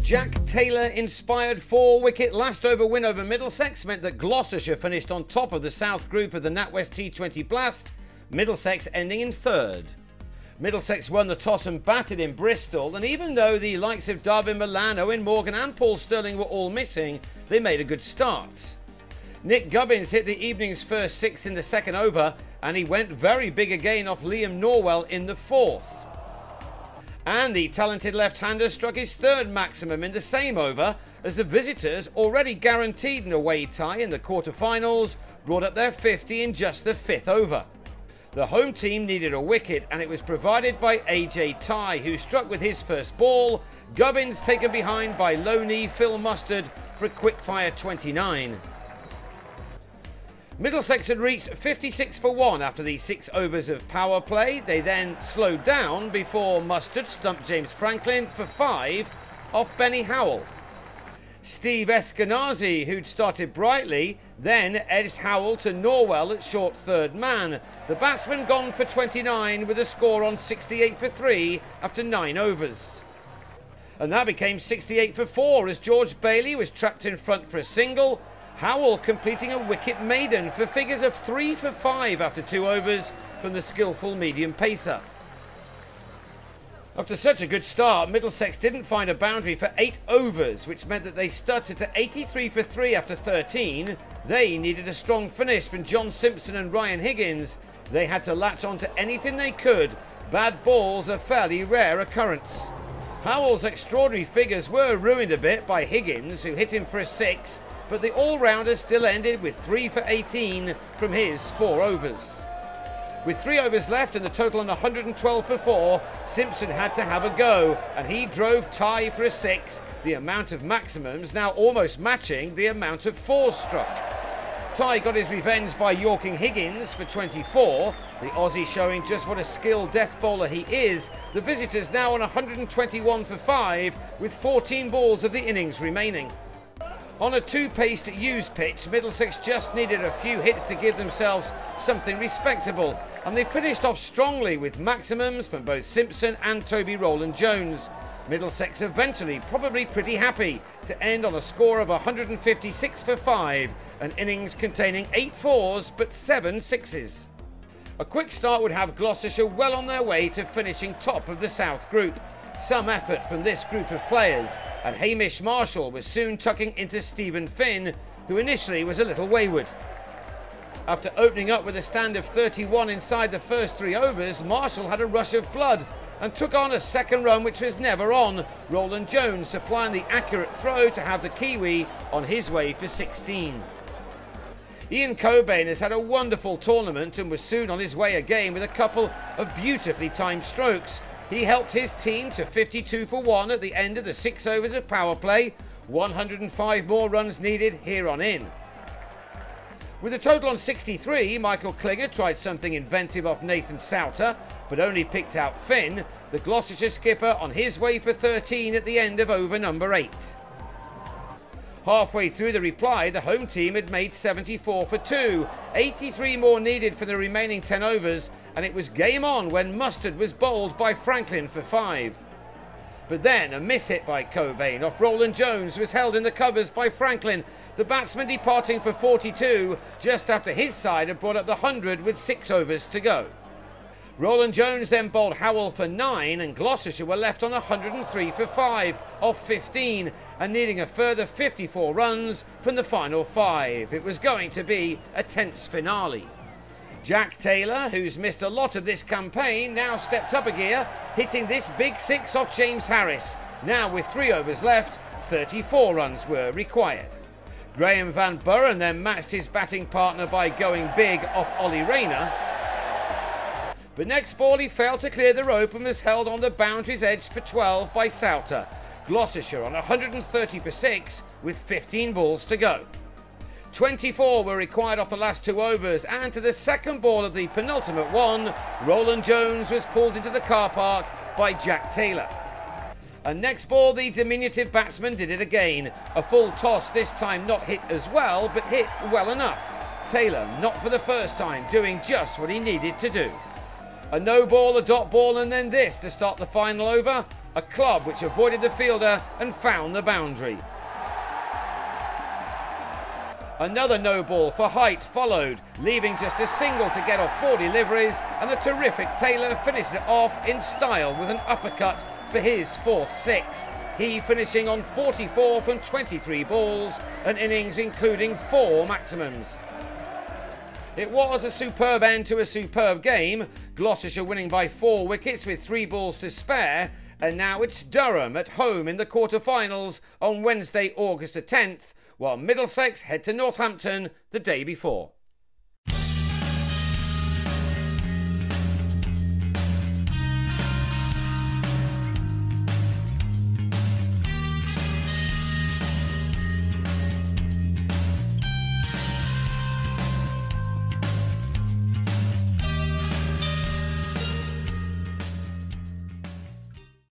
Jack Taylor-inspired 4-wicket last-over win over Middlesex meant that Gloucestershire finished on top of the South Group of the NatWest T20 Blast, Middlesex ending in third. Middlesex won the toss and batted in Bristol, and even though the likes of Darvin Milan, Owen Morgan and Paul Stirling were all missing, they made a good start. Nick Gubbins hit the evening's first six in the second over, and he went very big again off Liam Norwell in the fourth. And the talented left-hander struck his third maximum in the same over as the visitors, already guaranteed an away tie in the quarter-finals, brought up their 50 in just the fifth over. The home team needed a wicket, and it was provided by AJ Tye, who struck with his first ball, Gubbins taken behind by low-knee Phil Mustard for a quick-fire 29. Middlesex had reached 56 for 1 after the 6 overs of power play. They then slowed down before Mustard stumped James Franklin for 5 off Benny Howell. Steve Eskenazi, who'd started brightly, then edged Howell to Norwell at short third man. The batsman gone for 29 with a score on 68 for 3 after 9 overs. And that became 68 for 4 as George Bailey was trapped in front for a single. Howell completing a wicket maiden for figures of 3 for 5 after 2 overs from the skillful medium pacer. After such a good start, Middlesex didn't find a boundary for 8 overs, which meant that they stuttered to 83 for 3 after 13. They needed a strong finish from John Simpson and Ryan Higgins. They had to latch on to anything they could. Bad balls a fairly rare occurrence. Howell's extraordinary figures were ruined a bit by Higgins, who hit him for a 6, but the all-rounder still ended with 3 for 18 from his 4 overs. With 3 overs left and the total on 112 for 4, Simpson had to have a go, and he drove Tye for a 6, the amount of maximums now almost matching the amount of 4s struck. Tye got his revenge by yorking Higgins for 24, the Aussie showing just what a skilled death bowler he is. The visitors now on 121 for 5 with 14 balls of the innings remaining. On a 2-paced used pitch, Middlesex just needed a few hits to give themselves something respectable, and they finished off strongly with maximums from both Simpson and Toby Rowland-Jones. Middlesex eventually probably pretty happy to end on a score of 156 for 5, an innings containing 8 4s but 7 6s. A quick start would have Gloucestershire well on their way to finishing top of the South Group. Some effort from this group of players, and Hamish Marshall was soon tucking into Stephen Finn, who initially was a little wayward. After opening up with a stand of 31 inside the first 3 overs, Marshall had a rush of blood and took on a second run which was never on, Rowland-Jones supplying the accurate throw to have the Kiwi on his way for 16. Ian Cobain has had a wonderful tournament and was soon on his way again with a couple of beautifully timed strokes. He helped his team to 52 for 1 at the end of the 6 overs of power play, 105 more runs needed here on in. With a total on 63, Michael Klinger tried something inventive off Nathan Souter, but only picked out Finn, the Gloucestershire skipper, on his way for 13 at the end of over number 8. Halfway through the reply, the home team had made 74 for 2, 83 more needed for the remaining 10 overs, and it was game on when Mustard was bowled by Franklin for 5. But then a miss-hit by Cobain off Rowland-Jones was held in the covers by Franklin, the batsman departing for 42 just after his side had brought up the 100 with 6 overs to go. Rowland-Jones then bowled Howell for 9, and Gloucestershire were left on 103 for 5 off 15 and needing a further 54 runs from the final 5. It was going to be a tense finale. Jack Taylor, who's missed a lot of this campaign, now stepped up a gear, hitting this big 6 off James Harris. Now with 3 overs left, 34 runs were required. Graham Van Buren then matched his batting partner by going big off Ollie Rayner. But next ball he failed to clear the rope and was held on the boundary's edge for 12 by Souter. Gloucestershire on 130 for 6 with 15 balls to go. 24 were required off the last 2 overs, and to the second ball of the penultimate one, Rowland-Jones was pulled into the car park by Jack Taylor. And next ball, the diminutive batsman did it again. A full toss, this time not hit as well, but hit well enough. Taylor, not for the first time, doing just what he needed to do. A no ball, a dot ball, and then this to start the final over. a club which avoided the fielder and found the boundary. Another no ball for height followed, leaving just a single to get off 4 deliveries, and the terrific Taylor finished it off in style with an uppercut for his 4th 6. He finishing on 44 from 23 balls, an innings including 4 maximums. It was a superb end to a superb game, Gloucestershire winning by 4 wickets with 3 balls to spare, and now it's Durham at home in the quarter-finals on Wednesday, August the 10th, while Middlesex head to Northampton the day before.